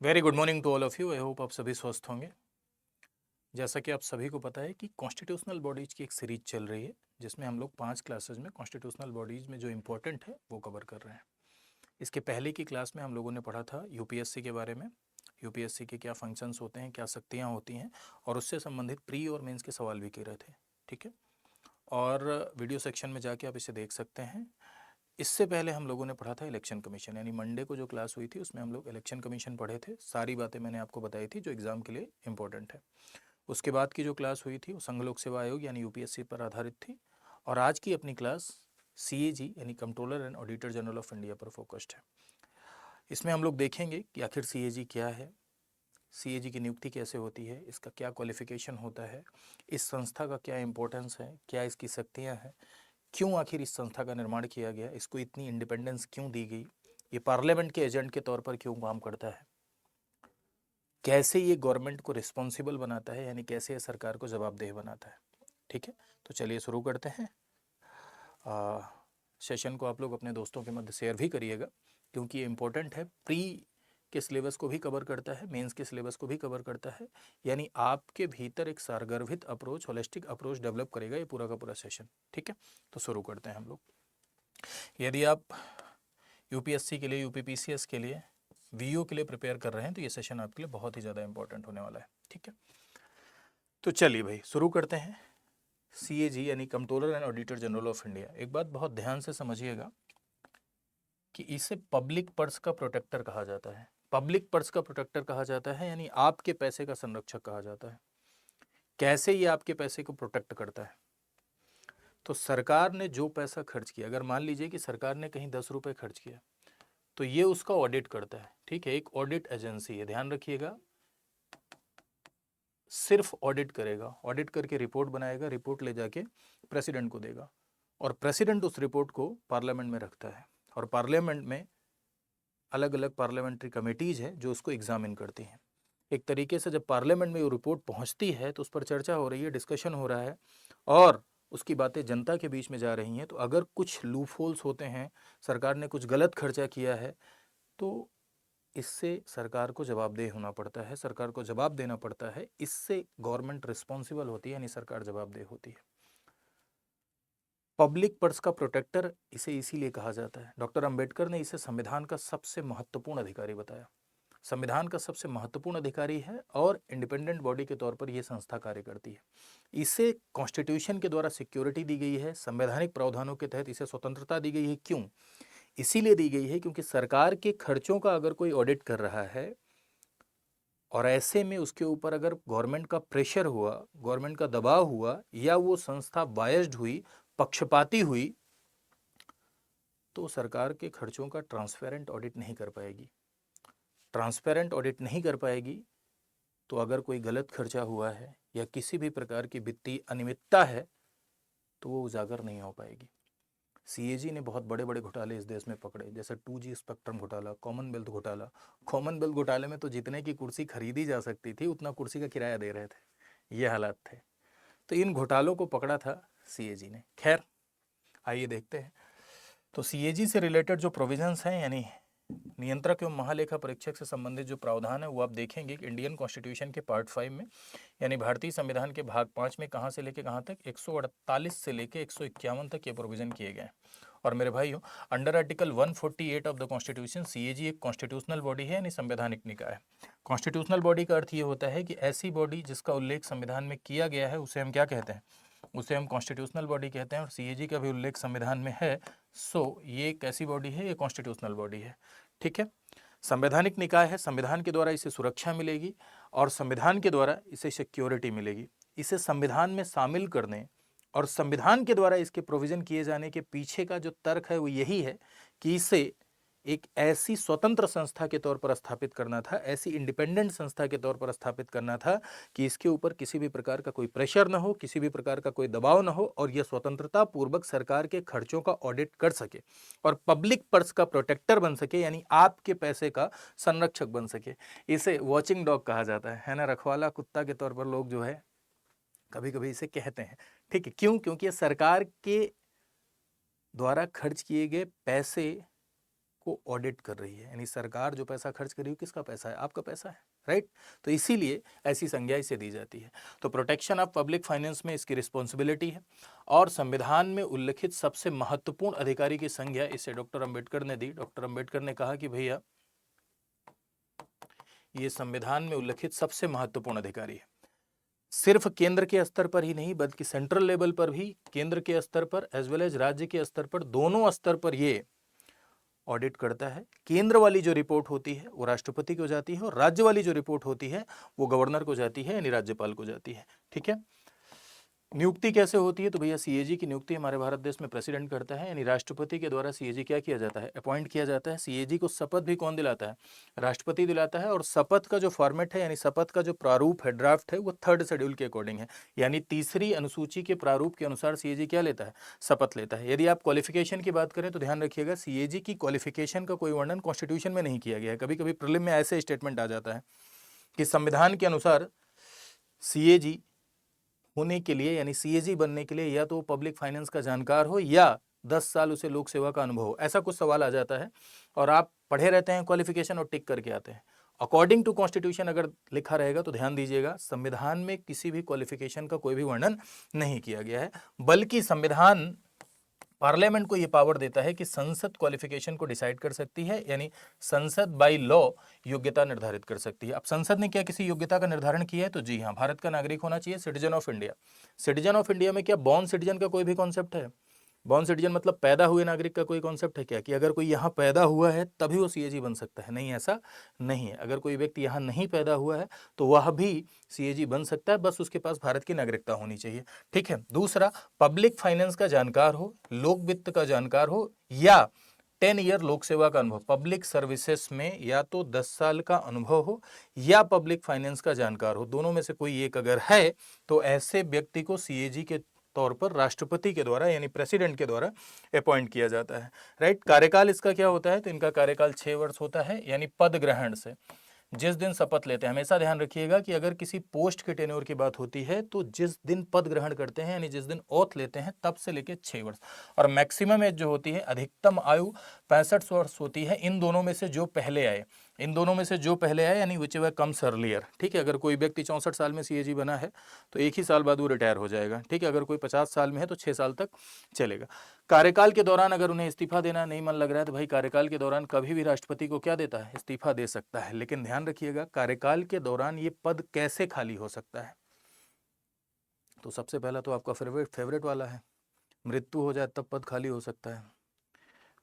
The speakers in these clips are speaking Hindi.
Very good morning to all of you. I hope आप सभी स्वस्थ होंगे। जैसा कि आप सभी को पता है कि कॉन्स्टिट्यूशनल बॉडीज की एक सीरीज चल रही है जिसमें हम लोग 5 क्लासेज में कॉन्स्टिट्यूशनल बॉडीज में जो इम्पोर्टेंट है वो कवर कर रहे हैं। इसके पहले की क्लास में हम लोगों ने पढ़ा था यूपीएससी के बारे में। यूपीएससी के क्या फंक्शंस होते हैं, क्या शक्तियाँ होती हैं, और उससे संबंधित प्री और मेंस के सवाल भी किए रहे थे। ठीक है, और वीडियो सेक्शन में जाके आप इसे देख सकते हैं। इससे पहले हम लोगों ने पढ़ा था इलेक्शन कमीशन, यानी मंडे को जो क्लास हुई थी उसमें हम लोग इलेक्शन कमीशन पढ़े थे। सारी बातें मैंने आपको बताई थी जो एग्ज़ाम के लिए इंपॉर्टेंट है। उसके बाद की जो क्लास हुई थी वो संघ लोक सेवा आयोग यानी यूपीएससी पर आधारित थी। और आज की अपनी क्लास सीएजी यानी controller and auditor general of India पर फोकस्ड है। इसमें हम लोग देखेंगे कि आखिर सीएजी क्या है, सीएजी की नियुक्ति कैसे होती है, इसका क्या क्वालिफिकेशन होता है, इस संस्था का क्या इंपॉर्टेंस है, क्या इसकी शक्तियाँ हैं, क्यों आखिर इस संस्था का निर्माण किया गया, इसको इतनी इंडिपेंडेंस क्यों दी गई, ये पार्लियामेंट के एजेंट के तौर पर क्यों काम करता है, कैसे ये गवर्नमेंट को रिस्पॉन्सिबल बनाता है, यानी कैसे ये सरकार को जवाबदेह बनाता है। ठीक है, तो चलिए शुरू करते हैं। सेशन को आप लोग अपने दोस्तों के मध्य शेयर भी करिएगा क्योंकि ये इम्पोर्टेंट है। प्री के सिलेबस को भी कवर करता है, मेंस के सिलेबस को भी कवर करता है, यानी आपके भीतर एक सारगर्भित अप्रोच, होलिस्टिक अप्रोच डेवलप करेगा ये पूरा का पूरा सेशन। ठीक है, तो शुरू करते हैं हम लोग। यदि आप यूपीएससी के लिए, यूपीपीसीएस के लिए, वीओ के लिए प्रिपेयर कर रहे हैं तो ये सेशन आपके लिए बहुत ही ज़्यादा इंपॉर्टेंट होने वाला है। ठीक है, तो चलिए भाई शुरू करते हैं। सीएजी यानी controller and auditor general of India. एक बात बहुत ध्यान से समझिएगा कि इसे पब्लिक पर्स का प्रोटेक्टर कहा जाता है। पब्लिक पर्स का प्रोटेक्टर कहा जाता है यानी आपके पैसे का संरक्षक कहा जाता है। कैसे ये आपके पैसे को प्रोटेक्ट करता है? तो सरकार ने जो पैसा खर्च किया, अगर मान लीजिए कि सरकार ने कहीं 10 रुपये खर्च किया तो ये उसका ऑडिट करता है। ठीक है, एक ऑडिट एजेंसी है, ध्यान रखिएगा, सिर्फ ऑडिट करेगा, ऑडिट करके रिपोर्ट बनाएगा, रिपोर्ट ले जाके प्रेसिडेंट को देगा और प्रेसिडेंट उस रिपोर्ट को पार्लियामेंट में रखता है और पार्लियामेंट में अलग अलग पार्लियामेंट्री कमेटीज़ है जो उसको एग्जामिन करती हैं। एक तरीके से जब पार्लियामेंट में वो रिपोर्ट पहुंचती है तो उस पर चर्चा हो रही है, डिस्कशन हो रहा है और उसकी बातें जनता के बीच में जा रही हैं। तो अगर कुछ लूप होल्स होते हैं, सरकार ने कुछ गलत खर्चा किया है, तो इससे सरकार को जवाबदेह होना पड़ता है, सरकार को जवाब देना पड़ता है। इससे गवर्नमेंट रिस्पॉन्सिबल होती है, यानी सरकार जवाबदेह होती है। पब्लिक पर्स का प्रोटेक्टर इसे इसीलिए कहा जाता है। डॉक्टर अंबेडकर ने इसे संविधान का सबसे महत्वपूर्ण अधिकारी बताया। संविधान का सबसे महत्वपूर्ण अधिकारी है और इंडिपेंडेंट बॉडी के तौर पर यह संस्था कार्य करती है। इसे कॉन्स्टिट्यूशन के द्वारा सिक्योरिटी दी गई है, संवैधानिक प्रावधानों के तहत इसे स्वतंत्रता दी गई है। क्यों? इसीलिए दी गई है क्योंकि सरकार के खर्चों का अगर कोई ऑडिट कर रहा है और ऐसे में उसके ऊपर अगर गवर्नमेंट का प्रेशर हुआ, गवर्नमेंट का दबाव हुआ या वो संस्था बायस्ड हुई, पक्षपाती हुई, तो सरकार के खर्चों का ट्रांसपेरेंट ऑडिट नहीं कर पाएगी। ट्रांसपेरेंट ऑडिट नहीं कर पाएगी तो अगर कोई गलत खर्चा हुआ है या किसी भी प्रकार की वित्तीय अनियमितता है तो वो उजागर नहीं हो पाएगी। सीएजी ने बहुत बड़े बड़े घोटाले इस देश में पकड़े, जैसे 2G स्पेक्ट्रम घोटाला, कॉमनवेल्थ घोटाला। कॉमनवेल्थ घोटाले में तो जितने की कुर्सी खरीदी जा सकती थी उतना कुर्सी का किराया दे रहे थे, ये हालात थे। तो इन घोटालों को पकड़ा था सीएजी ने। खैर, आइए देखते हैं। तो सीएजी से रिलेटेड जो प्रोविजंस हैं, यानी नियंत्रक एवं महालेखा परीक्षक से संबंधित जो प्रावधान है वो आप देखेंगे कि इंडियन कॉन्स्टिट्यूशन के पार्ट 5 में, यानी भारतीय संविधान के भाग 5 में कहाँ से लेके कहाँ तक, 148 से लेके 151 तक ये प्रोविजन किए गए हैं। और मेरे भाइयों, under article 148 of the constitution CAG एक कॉन्स्टिट्यूशनल बॉडी है, यानी संवैधानिक निकाय है। कॉन्स्टिट्यूशनल बॉडी का अर्थ ये होता है कि ऐसी बॉडी जिसका उल्लेख संविधान में किया गया है उसे हम क्या कहते हैं, उसे हम कॉन्स्टिट्यूशनल बॉडी कहते हैं। और सीएजी का भी उल्लेख संविधान में है, सो ये एक ऐसी बॉडी है, ये कॉन्स्टिट्यूशनल बॉडी है। ठीक है, संवैधानिक निकाय है, संविधान के द्वारा इसे सुरक्षा मिलेगी और संविधान के द्वारा इसे सिक्योरिटी मिलेगी। इसे संविधान में शामिल करने और संविधान के द्वारा इसके प्रोविजन किए जाने के पीछे का जो तर्क है वो यही है कि इसे एक ऐसी स्वतंत्र संस्था के तौर पर स्थापित करना था, ऐसी इंडिपेंडेंट संस्था के तौर पर स्थापित करना था कि इसके ऊपर किसी भी प्रकार का कोई प्रेशर न हो, किसी भी प्रकार का कोई दबाव न हो और यह स्वतंत्रता पूर्वक सरकार के खर्चों का ऑडिट कर सके और पब्लिक पर्स का प्रोटेक्टर बन सके, यानी आपके पैसे का संरक्षक बन सके। इसे वॉचिंग डॉग कहा जाता है ना, रखवाला कुत्ता के तौर पर लोग जो है कभी कभी इसे कहते हैं। ठीक है, क्यों? क्योंकि ये सरकार के द्वारा खर्च किए गए पैसे को ऑडिट कर रही है, यानी सरकार जो पैसा खर्च कर रही है किसका पैसा है, आपका पैसा है, राइट। तो इसीलिए ऐसी संज्ञा इसे दी जाती है। तो प्रोटेक्शन ऑफ पब्लिक फाइनेंस में इसकी रिस्पॉन्सिबिलिटी है और संविधान में उल्लिखित सबसे महत्वपूर्ण अधिकारी की संज्ञा इसे डॉक्टर अंबेडकर ने दी। डॉक्टर अंबेडकर ने कहा कि भैया ये संविधान में उल्लिखित सबसे महत्वपूर्ण अधिकारी है, सिर्फ केंद्र के स्तर पर ही नहीं बल्कि सेंट्रल लेवल पर भी, केंद्र के स्तर पर एज वेल एज राज्य के स्तर पर, दोनों स्तर पर ये ऑडिट करता है। केंद्र वाली जो रिपोर्ट होती है वो राष्ट्रपति को जाती है और राज्य वाली जो रिपोर्ट होती है वो गवर्नर को जाती है, यानी राज्यपाल को जाती है, ठीक है। नियुक्ति कैसे होती है, तो भैया सीएजी की नियुक्ति हमारे भारत देश में प्रेसिडेंट करता है, यानी राष्ट्रपति के द्वारा सीएजी क्या किया जाता है, अपॉइंट किया जाता है। सीएजी को शपथ भी कौन दिलाता है, राष्ट्रपति दिलाता है। और शपथ का जो फॉर्मेट है, यानी शपथ का जो प्रारूप है, ड्राफ्ट है, वो 3rd शेड्यूल के अकॉर्डिंग है, यानी 3री अनुसूची के प्रारूप के अनुसार सीएजी क्या लेता है, शपथ लेता है। यदि आप क्वालिफिकेशन की बात करें तो ध्यान रखिएगा सीएजी की क्वालिफिकेशन का कोई वर्णन कॉन्स्टिट्यूशन में नहीं किया गया है। कभी कभी प्रीलिम में ऐसे स्टेटमेंट आ जाता है कि संविधान के अनुसार सीएजी होने के लिए, यानी सीएजी बनने के लिए या तो पब्लिक फाइनेंस का जानकार हो या 10 साल उसे लोक सेवा का अनुभव हो, ऐसा कुछ सवाल आ जाता है और आप पढ़े रहते हैं क्वालिफिकेशन और टिक करके आते हैं। अकॉर्डिंग टू कॉन्स्टिट्यूशन अगर लिखा रहेगा तो ध्यान दीजिएगा, संविधान में किसी भी क्वालिफिकेशन का कोई भी वर्णन नहीं किया गया है, बल्कि संविधान पार्लियामेंट को यह पावर देता है कि संसद क्वालिफिकेशन को डिसाइड कर सकती है, यानी संसद बाय लॉ योग्यता निर्धारित कर सकती है। अब संसद ने क्या किसी योग्यता का निर्धारण किया है, तो जी हाँ, भारत का नागरिक होना चाहिए, citizen of India. Citizen of India में क्या बॉर्न सिटीजन का कोई भी कॉन्सेप्ट है, बॉर्न सिटीजन मतलब पैदा हुए नागरिक का कोई कॉन्सेप्ट है क्या, कि अगर कोई यहाँ पैदा हुआ है तभी वो सीएजी बन सकता है, नहीं, ऐसा नहीं है। अगर कोई व्यक्ति यहाँ नहीं पैदा हुआ है तो वह भी सीएजी बन सकता है, बस उसके पास भारत की नागरिकता होनी चाहिए, ठीक है। दूसरा, पब्लिक फाइनेंस का जानकार हो, लोक वित्त का जानकार हो या 10 ईयर लोक सेवा का अनुभव, पब्लिक सर्विसेज में या तो 10 साल का अनुभव हो या पब्लिक फाइनेंस का जानकार हो, दोनों में से कोई एक अगर है तो ऐसे व्यक्ति को सीएजी के तौर पर राष्ट्रपति के द्वारा, यानी प्रेसिडेंट के द्वारा अपॉइंट किया जाता है, राइट। कार्यकाल इसका क्या होता है, तो इनका कार्यकाल 6 वर्ष होता है, यानी पद ग्रहण से जिस दिन शपथ लेते हैं, हमेशा ध्यान रखिएगा कि अगर किसी पोस्ट के टेन्योर की बात होती है तो जिस दिन पद ग्रहण करते हैं, यानी जिस दिन ओथ लेते हैं, तब से लेकर 6 वर्ष। और मैक्सिमम एज जो होती है, अधिकतम आयु 65 वर्ष होती है, इन दोनों में से जो पहले आए, इन दोनों में से जो पहले आए, यानी विच एवर कम्स अर्लियर, ठीक है। अगर कोई व्यक्ति 64 साल में सीएजी बना है तो एक ही साल बाद वो रिटायर हो जाएगा, ठीक है। अगर कोई 50 साल में है तो 6 साल तक चलेगा। कार्यकाल के दौरान अगर उन्हें इस्तीफा देना नहीं मन लग रहा है तो भाई कार्यकाल के दौरान कभी भी राष्ट्रपति को क्या देता है, इस्तीफा दे सकता है। लेकिन ध्यान रखिएगा, कार्यकाल के दौरान ये पद कैसे खाली हो सकता है, तो सबसे पहला तो आपका फेवरेट वाला है, मृत्यु हो जाए तब पद खाली हो सकता है।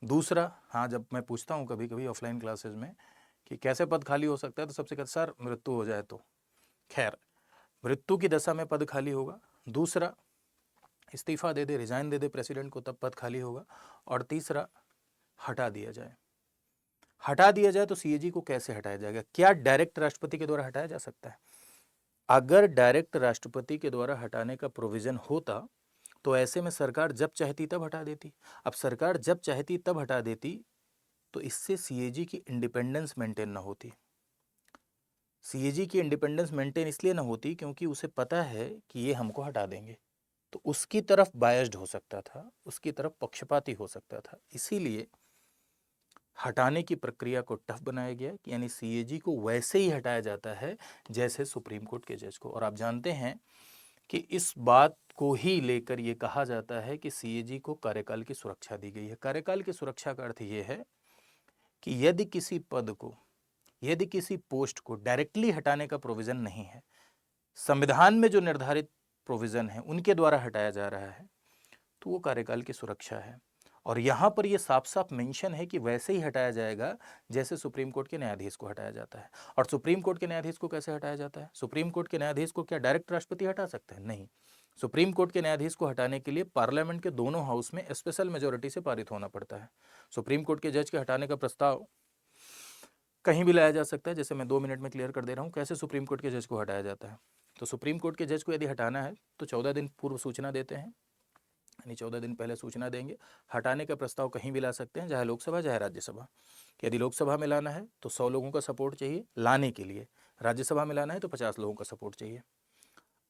दूसरा, हाँ, जब मैं पूछता हूँ कभी कभी ऑफलाइन क्लासेस में कि कैसे पद खाली हो सकता है, तो सबसे कहते सर मृत्यु हो जाए तो, खैर मृत्यु की दशा में पद खाली होगा। दूसरा, इस्तीफा दे दे, रिजाइन दे दे प्रेसिडेंट को, तब पद खाली होगा। और तीसरा, हटा दिया जाए। हटा दिया जाए तो सीएजी को कैसे हटाया जाएगा, क्या डायरेक्ट राष्ट्रपति के द्वारा हटाया जा सकता है? अगर डायरेक्ट राष्ट्रपति के द्वारा हटाने का प्रोविजन होता तो ऐसे में सरकार जब चाहती तब हटा देती। अब सरकार जब चाहती तब हटा देती तो इससे सीएजी की इंडिपेंडेंस मेंटेन ना होती। सीएजी की इंडिपेंडेंस मेंटेन इसलिए ना होती क्योंकि उसे पता है कि ये हमको हटा देंगे, तो उसकी तरफ बायस्ड हो सकता था, उसकी तरफ पक्षपाती हो सकता था। इसीलिए हटाने की प्रक्रिया को टफ बनाया गया, यानी सीएजी को वैसे ही हटाया जाता है जैसे सुप्रीम कोर्ट के जज को। और आप जानते हैं कि इस बात को ही लेकर यह कहा जाता है कि सीएजी को कार्यकाल की सुरक्षा दी गई है। कार्यकाल की सुरक्षा का अर्थ यह है कि यदि किसी पद को, यदि किसी पोस्ट को डायरेक्टली हटाने का प्रोविजन नहीं है, संविधान में जो निर्धारित प्रोविजन है उनके द्वारा हटाया जा रहा है, तो वो कार्यकाल की सुरक्षा है। और यहां पर यह साफ साफ मेंशन है कि वैसे ही हटाया जाएगा जैसे सुप्रीम कोर्ट के न्यायाधीश को हटाया जाता है। और सुप्रीम कोर्ट के न्यायाधीश को कैसे हटाया जाता है? सुप्रीम कोर्ट के न्यायाधीश को क्या डायरेक्ट राष्ट्रपति हटा सकते हैं? नहीं। सुप्रीम कोर्ट के न्यायाधीश को हटाने के लिए पार्लियामेंट के दोनों हाउस में स्पेशल मेजोरिटी से पारित होना पड़ता है। सुप्रीम कोर्ट के जज के हटाने का प्रस्ताव कहीं भी लाया जा सकता है, जैसे मैं 2 मिनट में क्लियर कर दे रहा हूं कैसे सुप्रीम कोर्ट के जज को हटाया जाता है। तो सुप्रीम कोर्ट के जज को यदि हटाना है तो 14 दिन पूर्व सूचना देते हैं, यानी 14 दिन पहले सूचना देंगे। हटाने का प्रस्ताव कहीं भी ला सकते हैं, चाहे लोकसभा चाहे राज्यसभा। यदि लोकसभा में लाना है तो 100 लोगों का सपोर्ट चाहिए लाने के लिए, राज्यसभा में लाना है तो 50 लोगों का सपोर्ट चाहिए।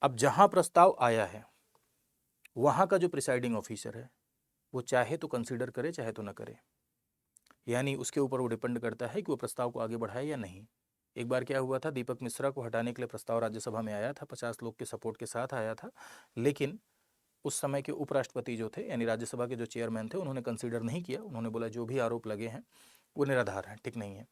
अब जहां प्रस्ताव आया है वहां का जो प्रिसाइडिंग ऑफिसर है वो चाहे तो कंसीडर करे चाहे तो ना करे, यानी उसके ऊपर वो डिपेंड करता है कि वो प्रस्ताव को आगे बढ़ाए या नहीं। एक बार क्या हुआ था, दीपक मिश्रा को हटाने के लिए प्रस्ताव राज्यसभा में आया था, 50 लोग के सपोर्ट के साथ आया था, लेकिन उस समय के उपराष्ट्रपति जो थे यानी राज्यसभा के जो चेयरमैन थे उन्होंने कंसीडर नहीं किया। उन्होंने बोला जो भी आरोप लगे हैं वो निराधार हैं, ठीक नहीं है।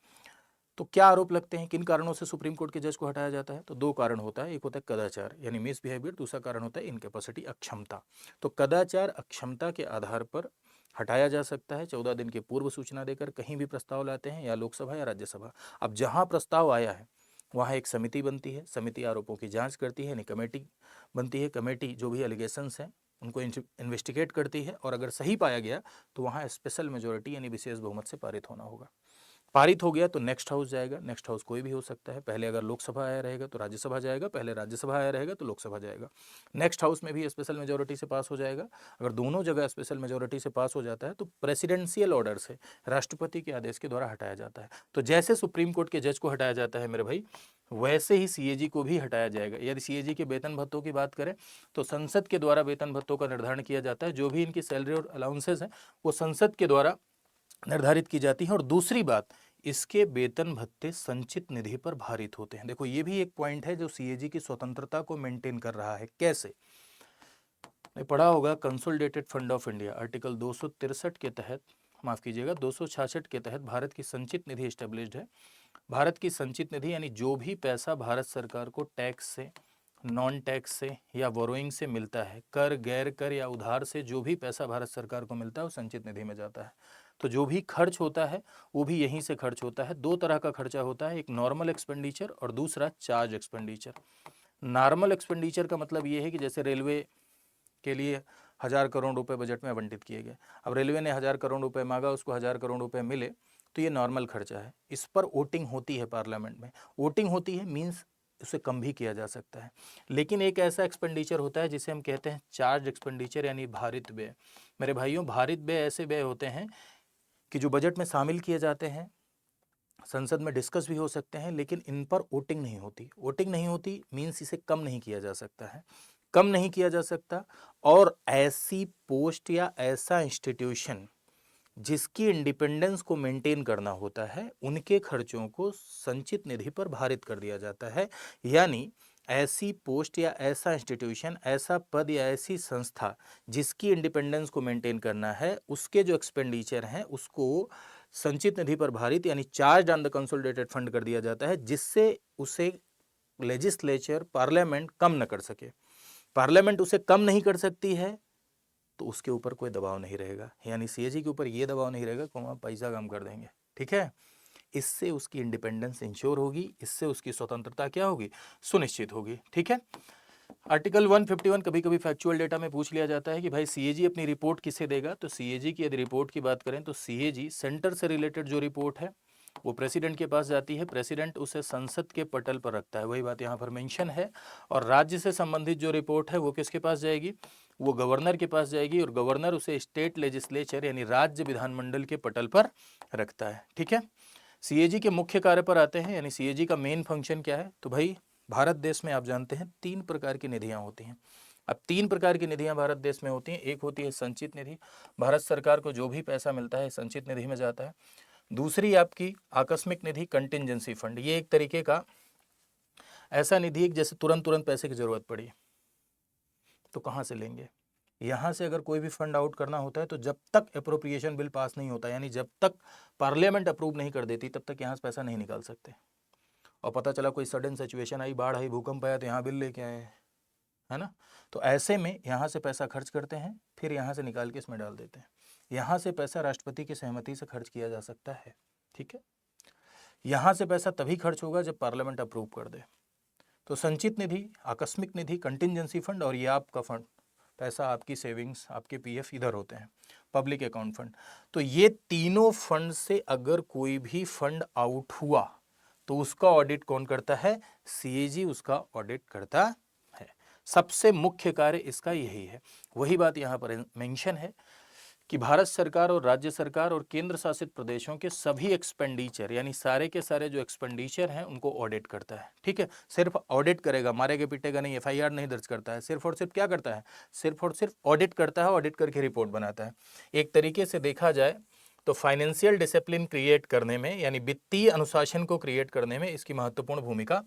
तो क्या आरोप लगते हैं, किन कारणों से सुप्रीम कोर्ट के जज को हटाया जाता है? तो दो कारण होता है, एक होता है कदाचार यानी मिसबिहेवियर, दूसरा कारण होता है इनकेपेसिटी, अक्षमता। तो कदाचार अक्षमता के आधार पर हटाया जा सकता है 14 दिन की पूर्व सूचना देकर। कहीं भी प्रस्ताव लाते हैं या लोकसभा या राज्यसभा, अब जहां प्रस्ताव आया है वहां एक समिति बनती है, समिति आरोपों की जांच करती है, यानी कमेटी बनती है। कमेटी जो भी एलिगेशंस हैं उनको इन्वेस्टिगेट करती है और अगर सही पाया गया तो वहाँ स्पेशल मेजोरिटी यानी विशेष बहुमत से पारित होना होगा। पारित हो गया तो नेक्स्ट हाउस जाएगा। नेक्स्ट हाउस कोई भी हो सकता है, पहले अगर लोकसभा आया रहेगा तो राज्यसभा जाएगा, पहले राज्यसभा आया रहेगा तो लोकसभा जाएगा। नेक्स्ट हाउस में भी स्पेशल मेजोरिटी से पास हो जाएगा। अगर दोनों जगह स्पेशल मेजोरिटी से पास हो जाता है तो प्रेसिडेंशियल ऑर्डर से, राष्ट्रपति के आदेश के द्वारा हटाया जाता है। तो जैसे सुप्रीम कोर्ट के जज को हटाया जाता है मेरे भाई, वैसे ही सीएजी को भी हटाया जाएगा। यदि सीएजी के वेतन भत्तों की बात करें तो संसद के द्वारा वेतन भत्तों का निर्धारण किया जाता है। जो भी इनकी सैलरी और अलाउंसेस हैं वो संसद के द्वारा निर्धारित की जाती है। और दूसरी बात, इसके वेतन भत्ते संचित निधि पर भारित होते हैं। देखो ये भी एक पॉइंट है जो सीएजी की स्वतंत्रता को मेंटेन कर रहा है। कैसे? ने पढ़ा होगा consolidated fund of India article 263 के तहत, माफ कीजिएगा 266 के तहत भारत की संचित निधि एस्टेब्लिश्ड है। भारत की संचित निधि यानी जो भी पैसा भारत सरकार को टैक्स से, नॉन टैक्स से या बोरोइंग से मिलता है, कर, गैर कर या उधार से जो भी पैसा भारत सरकार को मिलता है वो संचित निधि में जाता है। तो जो भी खर्च होता है वो भी यहीं से खर्च होता है। दो तरह का खर्चा होता है, एक नॉर्मल एक्सपेंडिचर और दूसरा चार्ज एक्सपेंडिचर। नॉर्मल एक्सपेंडिचर का मतलब ये है कि जैसे रेलवे के लिए 1000 करोड़ रुपए बजट में आवंटित किए गए, अब रेलवे ने 1000 करोड़ रुपए मांगा, उसको 1000 करोड़ रुपए मिले, तो ये नॉर्मल खर्चा है। इस पर वोटिंग होती है पार्लियामेंट में, वोटिंग होती है मीन्स उसे कम भी किया जा सकता है। लेकिन एक ऐसा एक्सपेंडिचर होता है जिसे हम कहते हैं चार्ज एक्सपेंडिचर यानी भारित व्यय। मेरे भाइयों, भारित व्यय ऐसे व्यय होते हैं कि जो बजट में शामिल किए जाते हैं, संसद में डिस्कस भी हो सकते हैं, लेकिन इन पर वोटिंग नहीं होती। वोटिंग नहीं होती मीन्स इसे कम नहीं किया जा सकता है, कम नहीं किया जा सकता। और ऐसी पोस्ट या ऐसा इंस्टीट्यूशन जिसकी इंडिपेंडेंस को मेंटेन करना होता है, उनके खर्चों को संचित निधि पर भारित कर दिया जाता है। यानी ऐसी पोस्ट या ऐसा इंस्टीट्यूशन, ऐसा पद या ऐसी संस्था जिसकी इंडिपेंडेंस को मेंटेन करना है, उसके जो एक्सपेंडिचर हैं उसको संचित निधि पर भारित यानी charge on the consolidated fund कर दिया जाता है, जिससे उसे लेजिस्लेचर, पार्लियामेंट कम न कर सके। पार्लियामेंट उसे कम नहीं कर सकती है तो उसके ऊपर कोई दबाव नहीं रहेगा, यानी सीएजी के ऊपर ये दबाव नहीं रहेगा कि हम पैसा कम कर देंगे, ठीक है। इससे उसकी इंडिपेंडेंस इंश्योर होगी, इससे उसकी स्वतंत्रता क्या होगी, सुनिश्चित होगी, ठीक है। आर्टिकल 151 कभी कभी फैक्चुअल डेटा में पूछ लिया जाता है कि भाई सीएजी अपनी रिपोर्ट किसे देगा। तो सीएजी की यदि रिपोर्ट की बात करें तो सीएजी सेंटर से रिलेटेड जो रिपोर्ट है वो प्रेसिडेंट के पास जाती है, प्रेसिडेंट उसे संसद के पटल पर रखता है, वही बात यहाँ पर मेंशन है। और राज्य से संबंधित जो रिपोर्ट है वो किसके पास जाएगी, वो गवर्नर के पास जाएगी, और गवर्नर उसे स्टेट लेजिस्लेचर यानी राज्य विधानमंडल के पटल पर रखता है, ठीक है। सीएजी के मुख्य कार्य पर आते हैं, यानी सीएजी का मेन फंक्शन क्या है। तो भाई भारत देश में आप जानते हैं 3 प्रकार की निधियां होती हैं। अब 3 प्रकार की निधियां भारत देश में होती हैं। एक होती है संचित निधि, भारत सरकार को जो भी पैसा मिलता है संचित निधि में जाता है। दूसरी आपकी आकस्मिक निधि, कंटिजेंसी फंड, ये एक तरीके का ऐसा निधि है जैसे तुरंत तुरंत पैसे की जरूरत पड़ी तो कहाँ से लेंगे, यहाँ से अगर कोई भी फंड आउट करना होता है तो जब तक अप्रोप्रिएशन बिल पास नहीं होता, यानी जब तक पार्लियामेंट अप्रूव नहीं कर देती, तब तक यहाँ से पैसा नहीं निकाल सकते। और पता चला कोई सडन सिचुएशन आई, बाढ़ आई, भूकंप आया, तो यहाँ बिल लेके आए, है ना। तो ऐसे में यहाँ से पैसा खर्च करते हैं, फिर यहाँ से निकाल के इसमें डाल देते हैं। यहाँ से पैसा राष्ट्रपति की सहमति से खर्च किया जा सकता है, ठीक है। यहाँ से पैसा तभी खर्च होगा जब पार्लियामेंट अप्रूव कर दे। तो संचित निधि, आकस्मिक निधि, कंटिजेंसी फंड और ये आपका फंड, पैसा आपकी सेविंग्स, आपके पीएफ इधर होते हैं, पब्लिक अकाउंट फंड। तो ये तीनों फंड से अगर कोई भी फंड आउट हुआ तो उसका ऑडिट कौन करता है, सीएजी उसका ऑडिट करता है। सबसे मुख्य कार्य इसका यही है। वही बात यहाँ पर मेंशन है कि भारत सरकार और राज्य सरकार और केंद्र शासित प्रदेशों के सभी एक्सपेंडिचर यानी सारे के सारे जो एक्सपेंडिचर हैं उनको ऑडिट करता है, ठीक है। सिर्फ ऑडिट करेगा, मारेगा पीटेगा नहीं, एफआईआर नहीं दर्ज करता है, सिर्फ और सिर्फ क्या करता है, सिर्फ और सिर्फ ऑडिट करता है, ऑडिट करके रिपोर्ट बनाता है। एक तरीके से देखा जाए तो फाइनेंशियल डिसिप्लिन क्रिएट करने में यानी वित्तीय अनुशासन को क्रिएट करने में इसकी महत्वपूर्ण भूमिका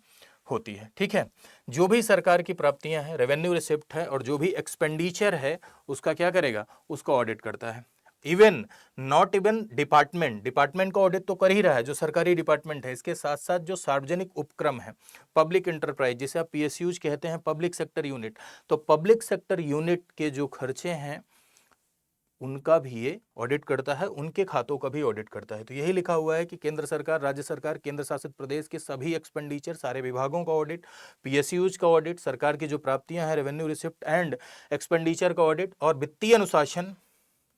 होती है। ठीक है, जो भी सरकार की प्राप्तियां हैं, रेवेन्यू रिसिप्ट है और जो भी एक्सपेंडिचर है उसका क्या करेगा, उसको ऑडिट करता है। इवन नॉट इवन डिपार्टमेंट का ऑडिट तो कर ही रहा है, जो सरकारी डिपार्टमेंट है, इसके साथ साथ जो सार्वजनिक उपक्रम है, पब्लिक इंटरप्राइज जिसे आप पीएसयूज कहते हैं, पब्लिक सेक्टर यूनिट, तो पब्लिक सेक्टर यूनिट के जो खर्चे हैं उनका भी ये ऑडिट करता है, उनके खातों का भी ऑडिट करता है। तो यही लिखा हुआ है कि केंद्र सरकार, राज्य सरकार, केंद्र शासित प्रदेश के सभी एक्सपेंडिचर, सारे विभागों का ऑडिट, पीएसयूज का ऑडिट, सरकार की जो प्राप्तियां हैं, रेवेन्यू रिसिप्ट एंड एक्सपेंडिचर का ऑडिट और वित्तीय अनुशासन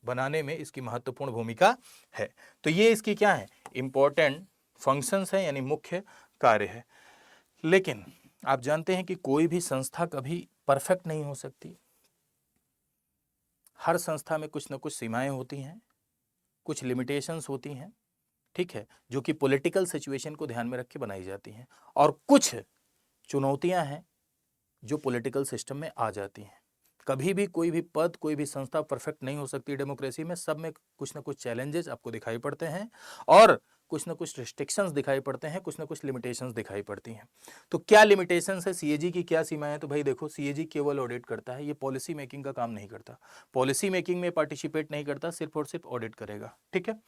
बनाने में इसकी महत्वपूर्ण भूमिका है। तो ये इसकी क्या है, इंपॉर्टेंट फंक्शंस है, यानी मुख्य कार्य है। लेकिन आप जानते हैं कि कोई भी संस्था कभी परफेक्ट नहीं हो सकती। हर संस्था में कुछ ना कुछ सीमाएं होती हैं, कुछ लिमिटेशंस होती हैं, ठीक है, जो कि पॉलिटिकल सिचुएशन को ध्यान में रख के बनाई जाती हैं, और कुछ चुनौतियां हैं जो पॉलिटिकल सिस्टम में आ जाती हैं। कभी भी कोई भी पद, कोई भी संस्था परफेक्ट नहीं हो सकती डेमोक्रेसी में। सब में कुछ ना कुछ चैलेंजेस आपको दिखाई पड़ते हैं और कुछ ना कुछ रिस्ट्रिक्शंस दिखाई पड़ते हैं, कुछ ना कुछ लिमिटेशंस दिखाई पड़ती हैं। तो क्या लिमिटेशंस है, सीएजी की क्या सीमाएं हैं? तो भाई देखो, सीएजी केवल ऑडिट करता है, ये पॉलिसी मेकिंग का काम नहीं करता, पॉलिसी मेकिंग में पार्टिसिपेट नहीं करता, सिर्फ और सिर्फ ऑडिट करेगा। ठीक है,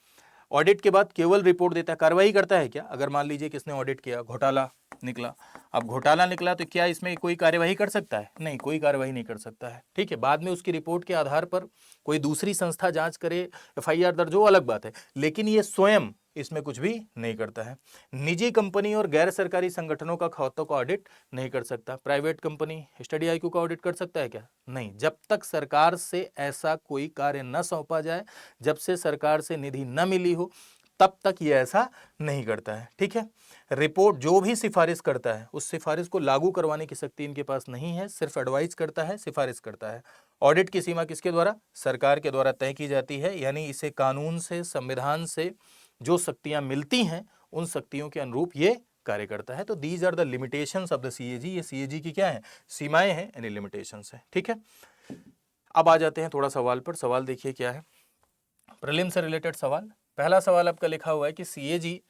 ऑडिट के बाद केवल रिपोर्ट देता है, कार्रवाई करता है क्या? अगर मान लीजिए किसने ऑडिट किया, घोटाला निकला, अब घोटाला निकला तो क्या इसमें कोई कार्यवाही कर सकता है? नहीं, कोई कार्यवाही नहीं कर सकता है। ठीक है, बाद में उसकी रिपोर्ट के आधार पर कोई दूसरी संस्था जांच करे, एफआईआर दर्ज हो, अलग बात है, लेकिन ये स्वयं इसमें कुछ भी नहीं करता है। निजी कंपनी और गैर सरकारी संगठनों का खातों का ऑडिट नहीं कर सकता। प्राइवेट कंपनी स्टडी आईक्यू का ऑडिट कर सकता है क्या? नहीं, जब तक सरकार से ऐसा कोई कार्य न सौंपा जाए, जब से सरकार से निधि न मिली हो, तब तक ये ऐसा नहीं करता है। ठीक है, रिपोर्ट जो भी सिफारिश करता है, उस सिफारिश को लागू करवाने की शक्ति इनके पास नहीं है, सिर्फ एडवाइस करता है, सिफारिश करता है। ऑडिट की सीमा किसके द्वारा? सरकार के द्वारा तय की जाती है, यानी इसे कानून से, संविधान से जो शक्तियां मिलती हैं, उन शक्तियों के अनुरूप ये कार्य करता है। तो these are the limitations of the CAG. ये सीएजी की क्या है, सीमाएं हैं, यानी लिमिटेशंस है। ठीक है, अब आ जाते हैं थोड़ा सवाल पर। सवाल देखिए क्या है, प्रीलिम से रिलेटेड सवाल। पहला सवाल आपका लिखा हुआ है कि सीएजी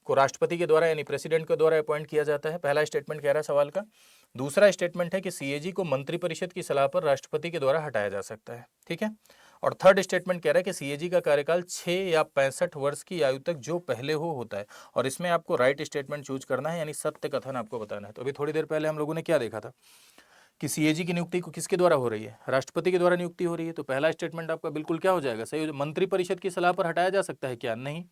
को राष्ट्रपति के द्वारा यानी प्रेसिडेंट के द्वारा अपॉइंट किया जाता है। पहला स्टेटमेंट कह रहा है सवाल का। दूसरा स्टेटमेंट है कि सीएजी को मंत्रिपरिषद की सलाह पर राष्ट्रपति के द्वारा हटाया जा सकता है। ठीक है, और थर्ड स्टेटमेंट कह रहा है कि सीएजी का कार्यकाल 6 या 65 वर्ष की आयु तक जो पहले हो होता है, और इसमें आपको राइट स्टेटमेंट चूज करना है, यानी सत्य कथन आपको बताना है। तो अभी थोड़ी देर पहले हम लोगों ने क्या देखा था कि सीएजी की नियुक्ति को किसके द्वारा हो रही है, राष्ट्रपति के द्वारा नियुक्ति हो रही है। तो पहला स्टेटमेंट आपका बिल्कुल क्या हो जाएगा, सही। मंत्रिपरिषद की सलाह पर हटाया जा सकता है क्या? नहीं,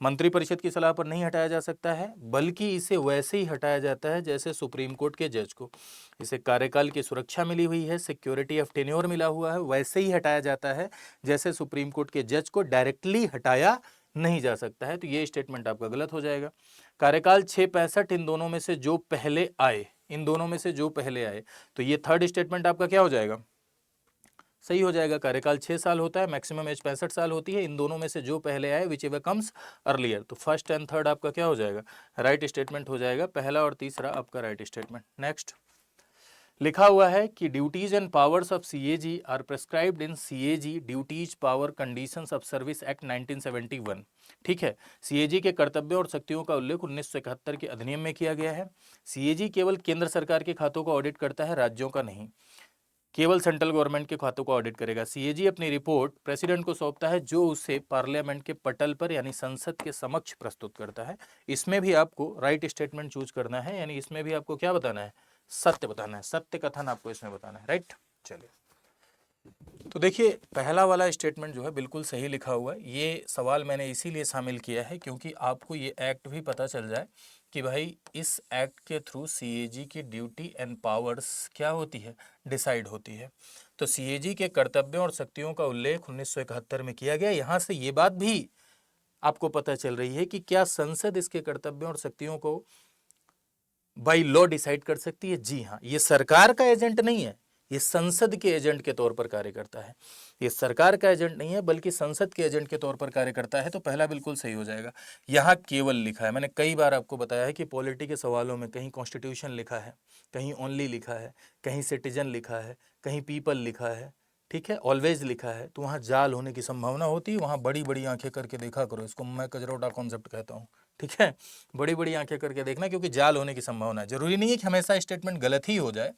मंत्रिपरिषद की सलाह पर नहीं हटाया जा सकता है, बल्कि इसे वैसे ही हटाया जाता है जैसे सुप्रीम कोर्ट के जज को इसे कार्यकाल की सुरक्षा मिली हुई है, सिक्योरिटी ऑफ टेन्योर मिला हुआ है, वैसे ही हटाया जाता है जैसे सुप्रीम कोर्ट के जज को डायरेक्टली हटाया नहीं जा सकता है। तो ये स्टेटमेंट आपका गलत हो जाएगा। कार्यकाल 6-65 इन दोनों में से जो पहले आए, इन दोनों में से जो पहले आए, तो ये थर्ड स्टेटमेंट आपका क्या हो जाएगा, सही हो जाएगा। कार्यकाल 6 साल होता है, मैक्सिमम एज 65 साल होती है, इन दोनों में से जो पहले आए, विच एवर कम्स अर्लियर। तो फर्स्ट एंड थर्ड आपका क्या हो जाएगा, राइट स्टेटमेंट हो जाएगा। पहला और तीसरा आपका राइट स्टेटमेंट। नेक्स्ट लिखा हुआ है कि duties and powers of CAG are prescribed in CAG duties power conditions of service act 1971। ठीक है, सीएजी के कर्तव्यों और शक्तियों का उल्लेख 1971 के अधिनियम में किया गया है। सीएजी केवल केंद्र सरकार के खातों का ऑडिट करता है, राज्यों का नहीं। केवल सेंट्रल गवर्नमेंट के खातों को ऑडिट करेगा। सीएजी अपनी रिपोर्ट प्रेसिडेंट को सौंपता है, जो उसे पार्लियामेंट के पटल पर यानी संसद के समक्ष प्रस्तुत करता है। इसमें भी आपको राइट स्टेटमेंट चूज करना है, यानी इसमें भी आपको क्या बताना है, सत्य बताना है, सत्य कथन आपको इसमें बताना है। राइट, चलिए तो देखिए पहला वाला स्टेटमेंट जो है बिल्कुल सही लिखा हुआ है। ये सवाल मैंने इसीलिए शामिल किया है क्योंकि आपको ये एक्ट भी पता चल जाए कि भाई इस एक्ट के थ्रू सीएजी की ड्यूटी एंड पावर्स क्या होती है, डिसाइड होती है। तो सीएजी के कर्तव्यों और शक्तियों का उल्लेख 1971 में किया गया। यहाँ से ये बात भी आपको पता चल रही है कि क्या संसद इसके कर्तव्यों और शक्तियों को बाई लॉ डिसाइड कर सकती है? जी हाँ, ये सरकार का एजेंट नहीं है, ये संसद के एजेंट के तौर पर कार्य करता है। ये सरकार का एजेंट नहीं है बल्कि संसद के एजेंट के तौर पर कार्य करता है। तो पहला बिल्कुल सही हो जाएगा। यहाँ केवल लिखा है, मैंने कई बार आपको बताया है कि पॉलिटी के सवालों में कहीं कॉन्स्टिट्यूशन लिखा है, कहीं ओनली लिखा है, कहीं सिटीजन लिखा है, कहीं पीपल लिखा है, ठीक है, ऑलवेज लिखा है तो वहाँ जाल होने की संभावना होती है, वहाँ बड़ी बड़ी आंखें करके देखा करो, इसको मैं कजरोटा कॉन्सेप्ट कहता हूँ। ठीक है, बड़ी बड़ी आंखें करके देखना, क्योंकि जाल होने की संभावना है। जरूरी नहीं है कि हमेशा स्टेटमेंट गलत ही हो जाए,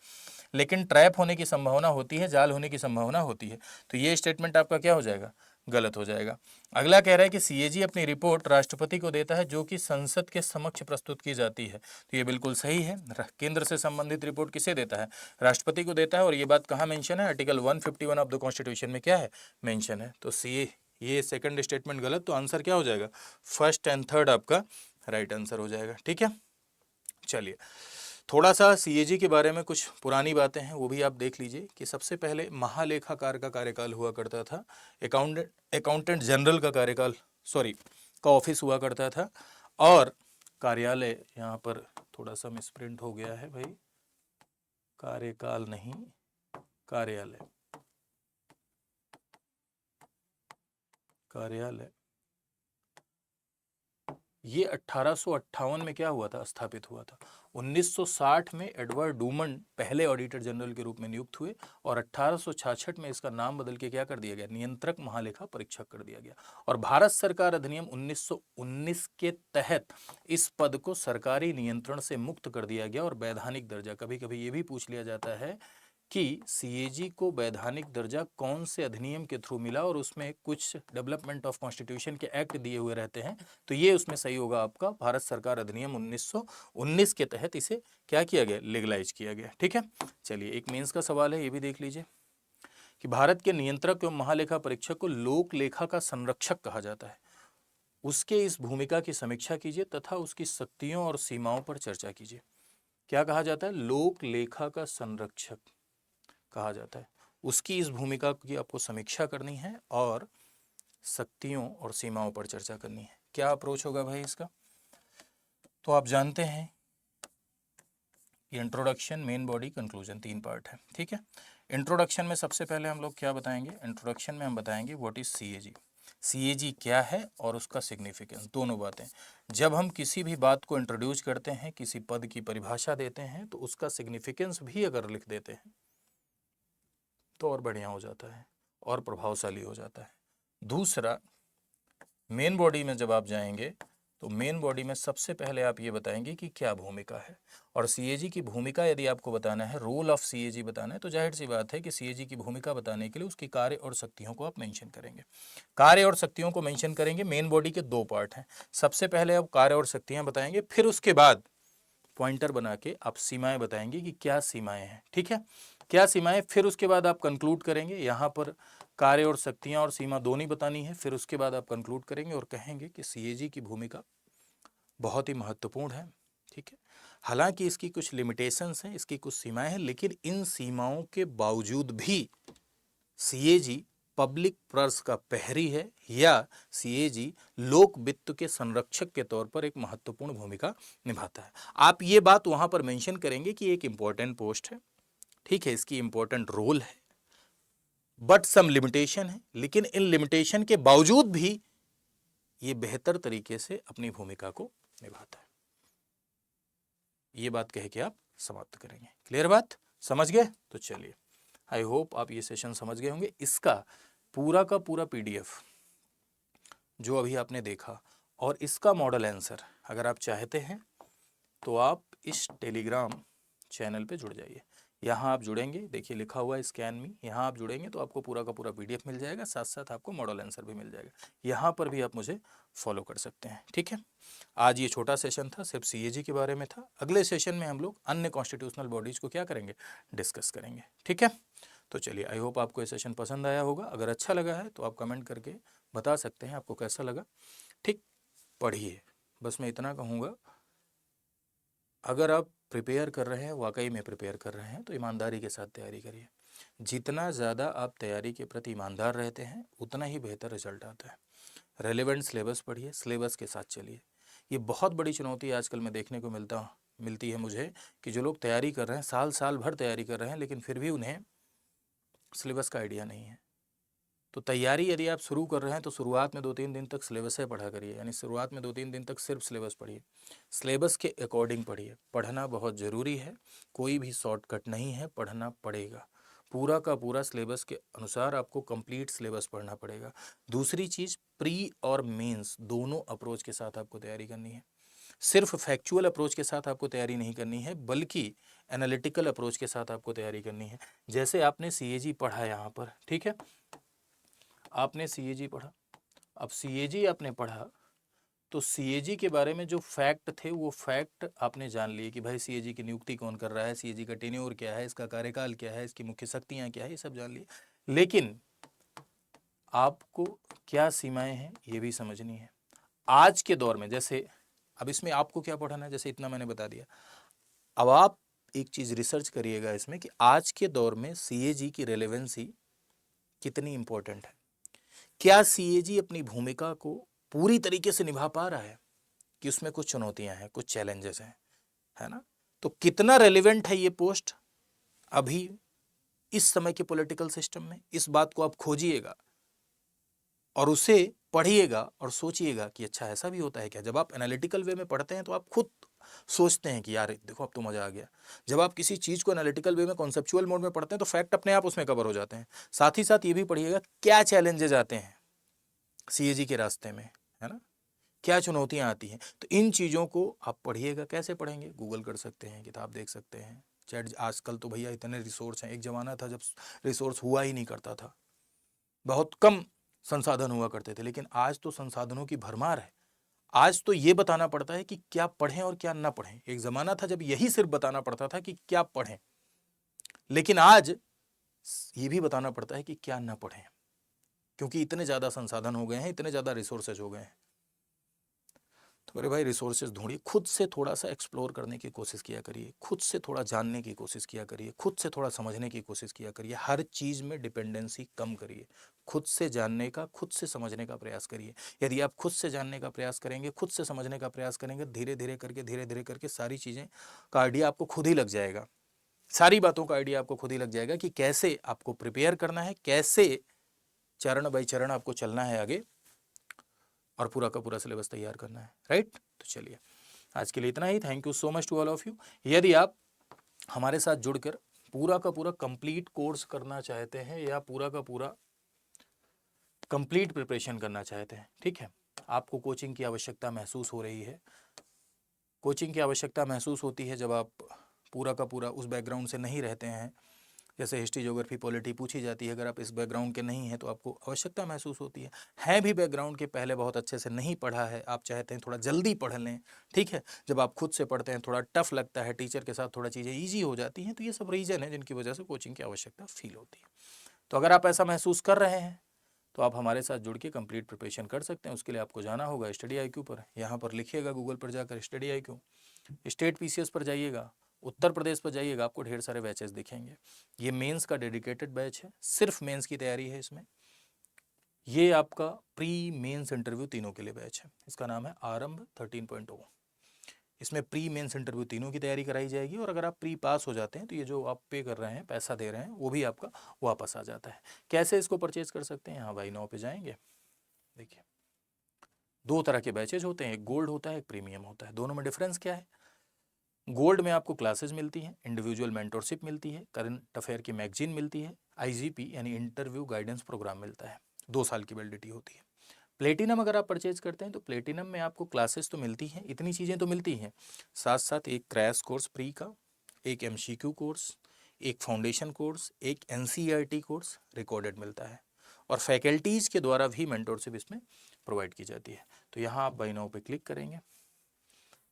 लेकिन ट्रैप होने की संभावना होती है, जाल होने की संभावना होती है। तो ये स्टेटमेंट आपका क्या हो जाएगा, गलत हो जाएगा। अगला कह रहा है कि सीएजी अपनी रिपोर्ट राष्ट्रपति को देता है जो कि संसद के समक्ष प्रस्तुत की जाती है। तो ये बिल्कुल सही है, केंद्र से संबंधित रिपोर्ट किसे देता है, राष्ट्रपति को देता है। और ये बात कहाँ मेंशन है, आर्टिकल 151 ऑफ द कॉन्स्टिट्यूशन में क्या है, मेंशन है। तो ये सेकंड स्टेटमेंट गलत, तो आंसर क्या हो जाएगा, फर्स्ट एंड थर्ड आपका राइट आंसर हो जाएगा। ठीक है, चलिए थोड़ा सा सीएजी के बारे में कुछ पुरानी बातें हैं, वो भी आप देख लीजिए कि सबसे पहले महालेखाकार का कार्यकाल हुआ करता था, अकाउंटेंट जनरल का कार्यकाल का ऑफिस हुआ करता था, और कार्यालय, यहाँ पर थोड़ा सा मिसप्रिंट हो गया है भाई, कार्यकाल नहीं, कार्यालय, कार्यालय ये 1858 में क्या हुआ था, स्थापित हुआ था। 1960 में एडवर्ड डूमन पहले ऑडिटर जनरल के रूप में नियुक्त हुए, और 1866 में इसका नाम बदल के क्या कर दिया गया, नियंत्रक महालेखा परीक्षक कर दिया गया। और भारत सरकार अधिनियम 1919 के तहत इस पद को सरकारी नियंत्रण से मुक्त कर दिया गया और वैधानिक दर्जा, कभी कभी ये भी पूछ लिया जाता है कि सीएजी को वैधानिक दर्जा कौन से अधिनियम के थ्रू मिला, और उसमें कुछ डेवलपमेंट ऑफ कॉन्स्टिट्यूशन के एक्ट दिए हुए रहते हैं, तो ये उसमें सही होगा आपका, भारत सरकार अधिनियम 1919 के तहत इसे क्या किया गया, लीगलाइज किया गया। ठीक है, चलिए एक मेंस का सवाल है, ये भी देख लीजिए कि भारत के नियंत्रक एवं महालेखा परीक्षक को लोक लेखा का संरक्षक कहा जाता है। उसके इस भूमिका की समीक्षा कीजिए तथा उसकी शक्तियों और सीमाओं पर चर्चा कीजिए। क्या कहा जाता है, लोक लेखा का संरक्षक कहा जाता है। उसकी इस भूमिका की आपको समीक्षा करनी है और शक्तियों और सीमाओं पर चर्चा करनी है। क्या अप्रोच होगा भाई इसका, तो आप जानते हैं कि introduction, main body, conclusion, 3 part है। ठीक है, इंट्रोडक्शन में सबसे पहले हम लोग क्या बताएंगे, इंट्रोडक्शन में हम बताएंगे व्हाट इज सीएजी, सीएजी क्या है और उसका सिग्निफिकेंस, दोनों बातें। जब हम किसी भी बात को इंट्रोड्यूस करते हैं, किसी पद की परिभाषा देते हैं, तो उसका सिग्निफिकेंस भी अगर लिख देते हैं तो और बढ़िया हो जाता है और प्रभावशाली हो जाता है। दूसरा, मेन बॉडी में जब आप जाएंगे तो मेन बॉडी में सबसे पहले आप ये बताएंगे कि क्या भूमिका है, और सीएजी की भूमिका यदि आपको बताना है, रोल ऑफ सीएजी बताना है, तो जाहिर सी बात है कि सीएजी की भूमिका बताने के लिए उसकी कार्य और शक्तियों को आप मेंशन करेंगे। कार्य और शक्तियों को मेंशन करेंगे। मेन बॉडी के 2 पार्ट हैं, सबसे पहले आप कार्य और शक्तियां बताएंगे, फिर उसके बाद पॉइंटर बना के आप सीमाएं बताएंगे कि क्या सीमाएं हैं। ठीक है, क्या सीमाएं, फिर उसके बाद आप कंक्लूड करेंगे। यहाँ पर कार्य और शक्तियां और सीमा दोनों ही बतानी है, फिर उसके बाद आप कंक्लूड करेंगे और कहेंगे कि सीएजी की भूमिका बहुत ही महत्वपूर्ण है। ठीक है, हालांकि इसकी कुछ लिमिटेशंस हैं, इसकी कुछ सीमाएं हैं, लेकिन इन सीमाओं के बावजूद भी सीएजी पब्लिक पर्स का प्रहरी है, या सीएजी लोक वित्त के संरक्षक के तौर पर एक महत्वपूर्ण भूमिका निभाता है। आप ये बात वहां पर मेंशन करेंगे कि एक इंपॉर्टेंट पोस्ट है, ठीक है, इसकी इंपॉर्टेंट रोल है, बट सम लिमिटेशन है, लेकिन इन लिमिटेशन के बावजूद भी ये बेहतर तरीके से अपनी भूमिका को निभाता है। ये बात कह के आप समाप्त करेंगे। क्लियर बात, समझ गए? तो चलिए, आई होप आप ये सेशन समझ गए होंगे। इसका पूरा का पूरा पीडीएफ जो अभी आपने देखा और इसका मॉडल आंसर अगर आप चाहते हैं तो आप इस टेलीग्राम चैनल पे जुड़ जाइए। यहाँ आप जुड़ेंगे, देखिए लिखा हुआ है स्कैन मी, यहाँ आप जुड़ेंगे तो आपको पूरा का पूरा पीडीएफ मिल जाएगा, साथ साथ आपको मॉडल आंसर भी मिल जाएगा। यहाँ पर भी आप मुझे फॉलो कर सकते हैं। ठीक है, आज ये छोटा सेशन था, सिर्फ सीएजी के बारे में था। अगले सेशन में हम लोग अन्य कॉन्स्टिट्यूशनल बॉडीज को क्या करेंगे, डिस्कस करेंगे। ठीक है, तो चलिए, आई होप आपको ये सेशन पसंद आया होगा। अगर अच्छा लगा है तो आप कमेंट करके बता सकते हैं आपको कैसा लगा। ठीक, पढ़िए, बस मैं इतना कहूँगा, अगर आप प्रिपेयर कर रहे हैं, वाकई में प्रिपेयर कर रहे हैं, तो ईमानदारी के साथ तैयारी करिए। जितना ज़्यादा आप तैयारी के प्रति ईमानदार रहते हैं उतना ही बेहतर रिजल्ट आता है। रेलेवेंट सिलेबस पढ़िए, सिलेबस के साथ चलिए। ये बहुत बड़ी चुनौती आजकल में देखने को मिलती है मुझे, कि जो लोग तैयारी कर रहे हैं, साल साल भर तैयारी कर रहे हैं, लेकिन फिर भी उन्हें सिलेबस का आइडिया नहीं है। तो तैयारी यदि आप शुरू कर रहे हैं तो शुरुआत में 2-3 दिन तक सिलेबस से पढ़ा करिए, यानी शुरुआत में 2-3 दिन तक सिर्फ सिलेबस पढ़िए, सिलेबस के अकॉर्डिंग पढ़िए। पढ़ना बहुत ज़रूरी है, कोई भी शॉर्टकट नहीं है, पढ़ना पड़ेगा। पूरा का पूरा सिलेबस के अनुसार आपको कंप्लीट सिलेबस पढ़ना पड़ेगा। दूसरी चीज़, प्री और मेंस दोनों अप्रोच के साथ आपको तैयारी करनी है। सिर्फ फैक्चुअल अप्रोच के साथ आपको तैयारी नहीं करनी है, बल्कि एनालिटिकल अप्रोच के साथ आपको तैयारी करनी है। जैसे आपने सीएजी पढ़ा यहाँ पर, ठीक है, आपने सीएजी पढ़ा। अब सीएजी आपने पढ़ा तो सीएजी के बारे में जो फैक्ट थे वो फैक्ट आपने जान लिए कि भाई सीएजी की नियुक्ति कौन कर रहा है, सीएजी का टेन्योर क्या है, इसका कार्यकाल क्या है, इसकी मुख्य शक्तियां क्या है, ये सब जान लिए। लेकिन आपको क्या सीमाएं हैं ये भी समझनी है। आज के दौर में जैसे, अब इसमें आपको क्या पढ़ना है, जैसे इतना मैंने बता दिया। अब आप एक चीज रिसर्च करिएगा इसमें कि आज के दौर में सीएजी की रेलेवेंसी कितनी इंपॉर्टेंट है। क्या सीएजी अपनी भूमिका को पूरी तरीके से निभा पा रहा है, कि उसमें कुछ चुनौतियां हैं, कुछ चैलेंजेस हैं, है ना। तो कितना रेलिवेंट है ये पोस्ट अभी इस समय के पॉलिटिकल सिस्टम में, इस बात को आप खोजिएगा और उसे पढ़िएगा और सोचिएगा कि अच्छा ऐसा भी होता है क्या। जब आप एनालिटिकल वे में पढ़ते हैं तो आप खुद सोचते हैं कि यार देखो अब तो मजा आ गया। जब आप किसी चीज को एनालिटिकल वे में कॉन्सेप्चुअल मोड में पढ़ते हैं तो फैक्ट अपने आप उसमें कवर हो जाते हैं। साथ ही साथ ये भी पढ़िएगा क्या चैलेंजेस आते हैं सीएजी के रास्ते में, है ना, क्या चुनौतियां आती हैं। तो इन चीज़ों को आप पढ़िएगा। कैसे पढ़ेंगे, गूगल कर सकते हैं, किताब देख सकते हैं, चैट। आजकल तो भैया इतने रिसोर्स हैं, एक ज़माना था जब रिसोर्स हुआ ही नहीं करता था, बहुत कम संसाधन हुआ करते थे, लेकिन आज तो संसाधनों की भरमार है। आज तो ये बताना पड़ता है कि क्या पढ़ें और क्या ना पढ़ें। एक ज़माना था जब यही सिर्फ बताना पड़ता था कि क्या पढ़ें, लेकिन आज ये भी बताना पड़ता है कि क्या ना पढ़ें, क्योंकि इतने ज़्यादा संसाधन हो गए हैं, इतने ज़्यादा रिसोर्सेज हो गए हैं। तो मेरे भाई रिसोर्सेज ढूंढिए, खुद से थोड़ा सा एक्सप्लोर करने की कोशिश किया करिए, खुद से थोड़ा जानने की कोशिश किया करिए, खुद से थोड़ा समझने की कोशिश किया करिए। हर चीज़ में डिपेंडेंसी कम करिए, खुद से जानने का, खुद से समझने का प्रयास करिए। यदि आप खुद से जानने का प्रयास करेंगे, खुद से समझने का प्रयास करेंगे, धीरे धीरे करके सारी चीज़ें का आइडिया आपको खुद ही लग जाएगा। सारी बातों का आइडिया आपको खुद ही लग जाएगा कि कैसे आपको प्रिपेयर करना है, कैसे चरण बाई चरण आपको चलना है आगे, और पूरा का पूरा सिलेबस तैयार करना है। राइट, तो चलिए आज के लिए इतना ही। Thank you so much to all of you. यदि आप हमारे साथ जुड़कर पूरा का पूरा कंप्लीट कोर्स करना चाहते हैं या पूरा का पूरा कंप्लीट प्रिपरेशन करना चाहते हैं, ठीक है, आपको कोचिंग की आवश्यकता महसूस हो रही है। कोचिंग की आवश्यकता महसूस होती है जब आप पूरा का पूरा उस बैकग्राउंड से नहीं रहते हैं। जैसे हिस्ट्री, ज्योग्राफी, पॉलिटी पूछी जाती है, अगर आप इस बैकग्राउंड के नहीं हैं तो आपको आवश्यकता महसूस होती है भी बैकग्राउंड के, पहले बहुत अच्छे से नहीं पढ़ा है, आप चाहते हैं थोड़ा जल्दी पढ़ लें, ठीक है। जब आप खुद से पढ़ते हैं थोड़ा टफ लगता है, टीचर के साथ थोड़ा चीज़ें ईजी हो जाती हैं, तो ये सब रीज़न है जिनकी वजह से कोचिंग की आवश्यकता फील होती है। तो अगर आप ऐसा महसूस कर रहे हैं तो आप हमारे साथ जुड़ के कंप्लीट प्रिपरेशन कर सकते हैं। उसके लिए आपको जाना होगा स्टडी IQ पर, यहाँ पर लिखिएगा गूगल पर जाकर स्टडी IQ, स्टेट PCS पर जाइएगा, उत्तर प्रदेश पर जाइएगा, आपको ढेर सारे बैचेस दिखेंगे। ये मेंस का डेडिकेटेड बैच है, सिर्फ मेंस की तैयारी है इसमें। ये आपका प्री मेंस इंटरव्यू तीनों के लिए बैच है, इसका नाम है आरंभ 13.0। इसमें प्री मेंस इंटरव्यू तीनों की तैयारी कराई जाएगी, और अगर आप प्री पास हो जाते हैं तो ये जो आप पे कर रहे हैं, पैसा दे रहे हैं, वो भी आपका वापस आ जाता है। कैसे इसको परचेज कर सकते हैं, यहाँ बाई नाउ पे जाएंगे। देखिए, दो तरह के बैचेज होते हैं, एक गोल्ड होता है, एक प्रीमियम होता है। दोनों में डिफरेंस क्या है, गोल्ड में आपको क्लासेस मिलती हैं, इंडिविजुअल मेंटरशिप मिलती है, करंट अफेयर की मैगजीन मिलती है, IGP यानी इंटरव्यू गाइडेंस प्रोग्राम मिलता है, 2 साल की वैलिडिटी होती है। प्लेटिनम अगर आप परचेज करते हैं तो प्लेटिनम में आपको क्लासेस तो मिलती हैं, इतनी चीज़ें तो मिलती हैं, साथ साथ एक क्रैश कोर्स प्री का, एक MCQ कोर्स, एक फाउंडेशन कोर्स, एक NCERT कोर्स रिकॉर्डेड मिलता है, और फैकल्टीज़ के द्वारा भी मेंटरशिप इसमें प्रोवाइड की जाती है। तो यहाँ आप बाय नाउ पे क्लिक करेंगे।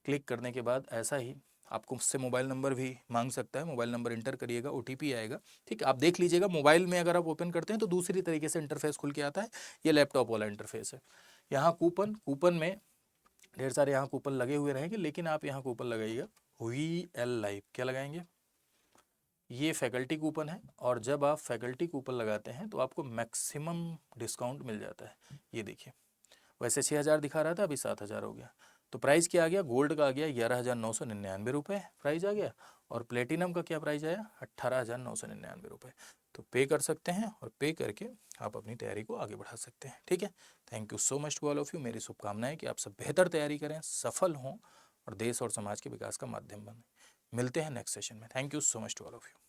क्लिक करने के बाद ऐसा ही आपको मुझसे मोबाइल नंबर भी मांग सकता है, मोबाइल नंबर इंटर करिएगा, OTP आएगा, ठीक है। आप देख लीजिएगा, मोबाइल में अगर आप ओपन करते हैं तो दूसरी तरीके से इंटरफेस खुल के आता है, ये लैपटॉप वाला इंटरफेस है। यहाँ कूपन में ढेर सारे यहाँ कूपन लगे हुए रहेंगे, लेकिन आप यहाँ कूपन लगाइएगा VL लाइव। क्या लगाएंगे, ये फैकल्टी कूपन है, और जब आप फैकल्टी कूपन लगाते हैं तो आपको मैक्सिमम डिस्काउंट मिल जाता है। ये देखिए, वैसे 6,000 दिखा रहा था, अभी 7,000 हो गया। तो प्राइस क्या आ गया, गोल्ड का आ गया 11,999 रुपये प्राइस आ गया, और प्लेटिनम का क्या प्राइस आया, 18,999 रुपये। तो पे कर सकते हैं, और पे करके आप अपनी तैयारी को आगे बढ़ा सकते हैं, ठीक है। Thank you so much to all of you. मेरी शुभकामनाएं कि आप सब बेहतर तैयारी करें, सफल हों, और देश और समाज के विकास का माध्यम बने। मिलते हैं नेक्स्ट सेशन में। Thank you so much to all of you.